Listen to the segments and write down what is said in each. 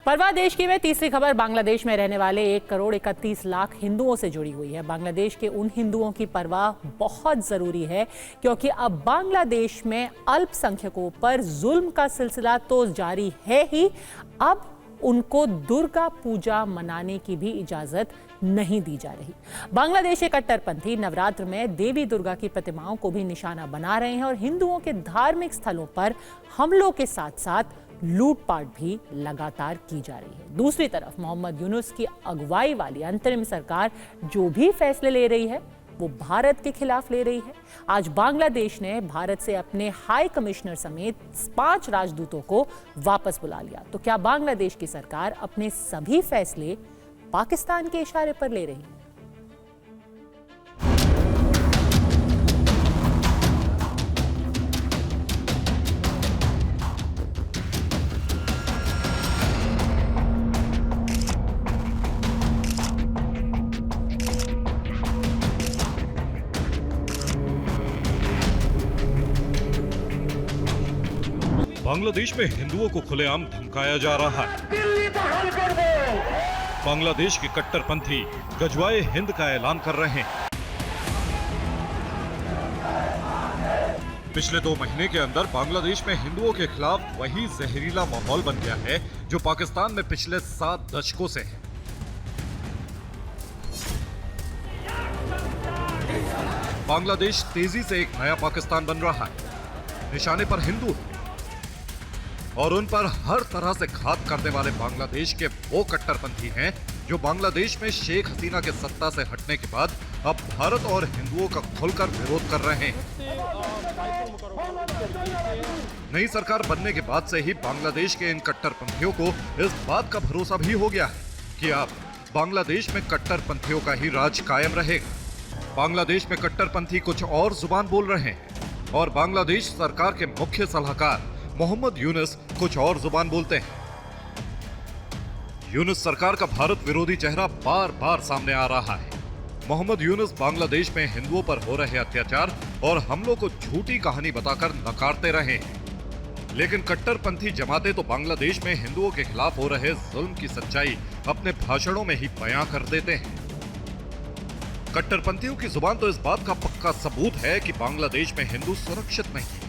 परवाह देश की में तीसरी खबर बांग्लादेश में रहने वाले 1,31,00,000 हिंदुओं से जुड़ी हुई है। बांग्लादेश के उन हिंदुओं की परवाह बहुत जरूरी है क्योंकि अब बांग्लादेश में अल्पसंख्यकों पर जुल्म का सिलसिला तो जारी है ही, अब उनको दुर्गा पूजा मनाने की भी इजाजत नहीं दी जा रही। बांग्लादेश के कट्टरपंथी नवरात्र में देवी दुर्गा की प्रतिमाओं को भी निशाना बना रहे हैं और हिंदुओं के धार्मिक स्थलों पर हमलों के साथ साथ लूटपाट भी लगातार की जा रही है। दूसरी तरफ मोहम्मद यूनुस की अगुवाई वाली अंतरिम सरकार जो भी फैसले ले रही है वो भारत के खिलाफ ले रही है। आज बांग्लादेश ने भारत से अपने हाई कमिश्नर समेत 5 राजदूतों को वापस बुला लिया। तो क्या बांग्लादेश की सरकार अपने सभी फैसले पाकिस्तान के इशारे पर ले रही है? बांग्लादेश में हिंदुओं को खुलेआम धमकाया जा रहा है। बांग्लादेश के कट्टरपंथी गजवाए हिंद का ऐलान कर रहे हैं। पिछले 2 महीने के अंदर बांग्लादेश में हिंदुओं के खिलाफ वही जहरीला माहौल बन गया है जो पाकिस्तान में पिछले 7 दशकों से है। बांग्लादेश तेजी से एक नया पाकिस्तान बन रहा है। निशाने पर हिंदू और उन पर हर तरह से घात करने वाले बांग्लादेश के वो कट्टरपंथी हैं जो बांग्लादेश में शेख हसीना के सत्ता से हटने के बाद अब भारत और हिंदुओं का खुलकर विरोध कर रहे हैं। नई सरकार बनने के बाद से ही बांग्लादेश के इन कट्टरपंथियों को इस बात का भरोसा भी हो गया है कि अब बांग्लादेश में कट्टरपंथियों का ही राज कायम रहेगा। बांग्लादेश में कट्टरपंथी कुछ और जुबान बोल रहे हैं और बांग्लादेश सरकार के मुख्य सलाहकार मोहम्मद यूनुस कुछ और जुबान बोलते हैं। यूनुस सरकार का भारत विरोधी चेहरा बार बार सामने आ रहा है। मोहम्मद यूनुस बांग्लादेश में हिंदुओं पर हो रहे अत्याचार और हमलों को झूठी कहानी बताकर नकारते रहे हैं, लेकिन कट्टरपंथी जमातें तो बांग्लादेश में हिंदुओं के खिलाफ हो रहे जुल्म की सच्चाई अपने भाषणों में ही बयां कर देते हैं। कट्टरपंथियों की जुबान तो इस बात का पक्का सबूत है कि बांग्लादेश में हिंदू सुरक्षित नहीं है।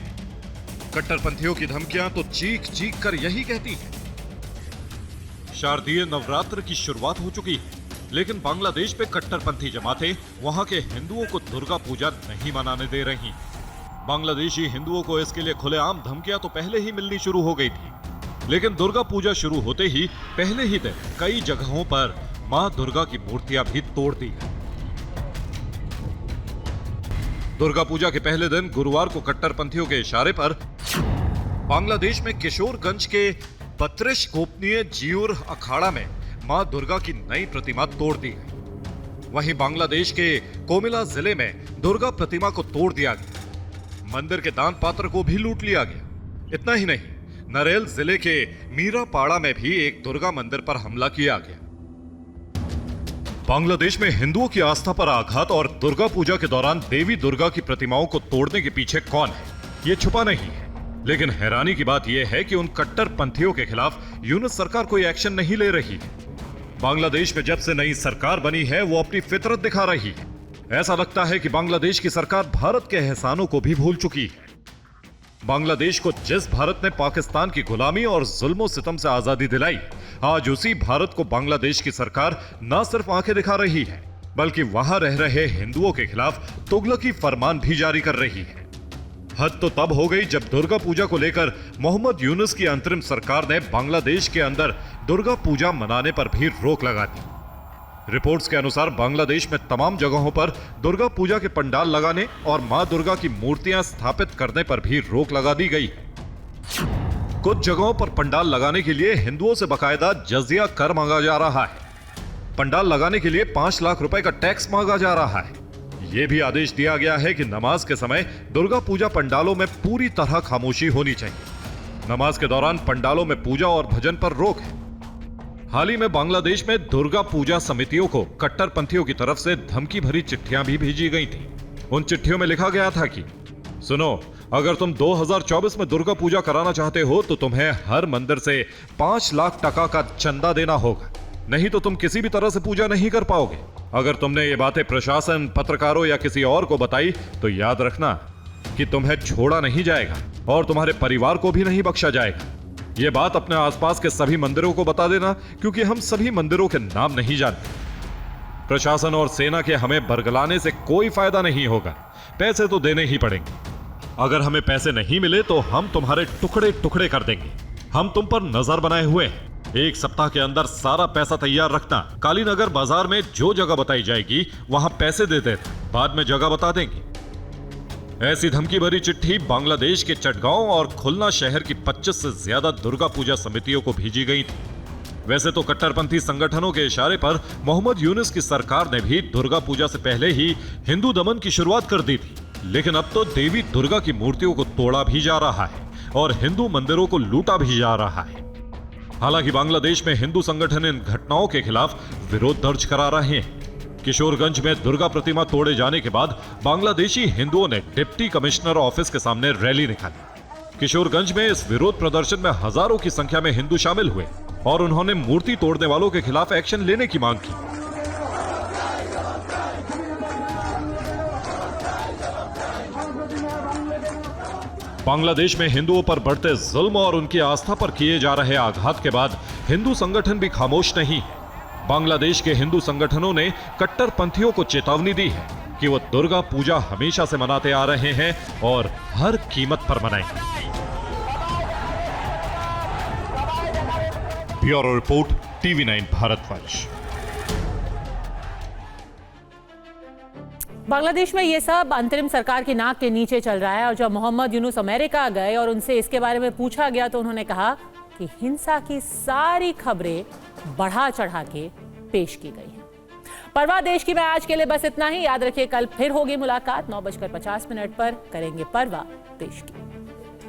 कट्टरपंथियों की धमकियां तो चीख चीख कर यही कहती हैं। शारदीय नवरात्र की शुरुआत हो चुकी है, लेकिन बांग्लादेश में कट्टरपंथी जमातें वहां के हिंदुओं को दुर्गा पूजा नहीं मनाने दे रही। बांग्लादेशी हिंदुओं को इसके लिए खुलेआम धमकियां तो पहले ही मिलनी शुरू हो गई थी, लेकिन दुर्गा पूजा शुरू होते ही पहले ही दिन कई जगहों पर मां दुर्गा की मूर्तियां भी तोड़ दी। दुर्गा पूजा के पहले दिन गुरुवार को कट्टरपंथियों के इशारे पर बांग्लादेश में किशोरगंज के बत्रिश गोपनीय जियूर अखाड़ा में मां दुर्गा की नई प्रतिमा तोड़ दी गई। वहीं बांग्लादेश के कोमिला जिले में दुर्गा प्रतिमा को तोड़ दिया गया। मंदिर के दान पात्र को भी लूट लिया गया। इतना ही नहीं, नरेल जिले के मीरापाड़ा में भी एक दुर्गा मंदिर पर हमला किया गया। बांग्लादेश में हिंदुओं की आस्था पर आघात और दुर्गा पूजा के दौरान देवी दुर्गा की प्रतिमाओं को तोड़ने के पीछे कौन है, ये छुपा नहीं है। लेकिन हैरानी की बात यह है कि उन कट्टरपंथियों के खिलाफ यूनुस सरकार कोई एक्शन नहीं ले रही है। बांग्लादेश में जब से नई सरकार बनी है वो अपनी फितरत दिखा रही है। ऐसा लगता है कि बांग्लादेश की सरकार भारत के एहसानों को भी भूल चुकी है। बांग्लादेश को जिस भारत ने पाकिस्तान की गुलामी और जुल्मों सितम से आजादी दिलाई, आज उसी भारत को बांग्लादेश की सरकार न सिर्फ आंखें दिखा रही है बल्कि वहां रह रहे हिंदुओं के खिलाफ तुगलकी फरमान भी जारी कर रही है। हद तो तब हो गई जब दुर्गा पूजा को लेकर मोहम्मद यूनुस की अंतरिम सरकार ने बांग्लादेश के अंदर दुर्गा पूजा मनाने पर भी रोक लगा दी। रिपोर्ट्स के अनुसार बांग्लादेश में तमाम जगहों पर दुर्गा पूजा के पंडाल लगाने और मां दुर्गा की मूर्तियां स्थापित करने पर भी रोक लगा दी गई। कुछ जगहों पर पंडाल लगाने के लिए हिंदुओं से बकायदा जजिया कर मांगा जा रहा है। पंडाल लगाने के लिए 5 लाख रुपए का टैक्स मांगा जा रहा है। यह भी आदेश दिया गया है कि नमाज के समय दुर्गा पूजा पंडालों में पूरी तरह खामोशी होनी चाहिए। नमाज के दौरान पंडालों में पूजा और भजन पर रोक है। हाल ही में बांग्लादेश में दुर्गा पूजा समितियों को कट्टरपंथियों की तरफ से धमकी भरी चिट्ठियां भी भेजी गई थी। उन चिट्ठियों में लिखा गया था कि सुनो, अगर तुम 2024 में दुर्गा पूजा कराना चाहते हो तो तुम्हें हर मंदिर से 5 लाख टका का चंदा देना होगा, नहीं तो तुम किसी भी तरह से पूजा नहीं कर पाओगे। अगर तुमने ये बातें प्रशासन, पत्रकारों या किसी और को बताई तो याद रखना कि तुम्हें छोड़ा नहीं जाएगा और तुम्हारे परिवार को भी नहीं बख्शा जाएगा। ये बात अपने आसपास के सभी मंदिरों को बता देना, क्योंकि हम सभी मंदिरों के नाम नहीं जानते। प्रशासन और सेना के हमें बरगलाने से कोई फायदा नहीं होगा, पैसे तो देने ही पड़ेंगे। अगर हमें पैसे नहीं मिले तो हम तुम्हारे टुकड़े टुकड़े कर देंगे। हम तुम पर नजर बनाए हुए हैं। 1 सप्ताह के अंदर सारा पैसा तैयार रखना। कालीनगर बाजार में जो जगह बताई जाएगी वहां पैसे देते थे, बाद में जगह बता देंगे। ऐसी धमकी भरी चिट्ठी बांग्लादेश के चटगांव और खुलना शहर की 25 से ज्यादा दुर्गा पूजा समितियों को भेजी गई थी। वैसे तो कट्टरपंथी संगठनों के इशारे पर मोहम्मद यूनुस की सरकार ने भी दुर्गा पूजा से पहले ही हिंदू दमन की शुरुआत कर दी थी, लेकिन अब तो देवी दुर्गा की मूर्तियों को तोड़ा भी जा रहा है और हिंदू मंदिरों को लूटा भी जा रहा है। हालांकि बांग्लादेश में हिंदू संगठन इन घटनाओं के खिलाफ विरोध दर्ज करा रहे हैं। किशोरगंज में दुर्गा प्रतिमा तोड़े जाने के बाद बांग्लादेशी हिंदुओं ने डिप्टी कमिश्नर ऑफिस के सामने रैली निकाली। किशोरगंज में इस विरोध प्रदर्शन में हजारों की संख्या में हिंदू शामिल हुए और उन्होंने मूर्ति तोड़ने वालों के खिलाफ एक्शन लेने की मांग की। बांग्लादेश में हिंदुओं पर बढ़ते जुल्म और उनकी आस्था पर किए जा रहे आघात के बाद हिंदू संगठन भी खामोश नहीं है। बांग्लादेश के हिंदू संगठनों ने कट्टरपंथियों को चेतावनी दी है कि वो दुर्गा पूजा हमेशा से मनाते आ रहे हैं और हर कीमत पर मनाएंगे। Bureau report, TV9 Bharatvarsh. Bangladesh में ये सब अंतरिम सरकार की नाक के नीचे चल रहा है और जब मोहम्मद यूनुस अमेरिका गए और उनसे इसके बारे में पूछा गया तो उन्होंने कहा कि हिंसा की सारी खबरें बढ़ा चढ़ा के पेश की गई हैं। परवाह देश की में आज के लिए बस इतना ही। याद रखिए, कल फिर होगी मुलाकात 9:50 पर करेंगे परवाह देश की।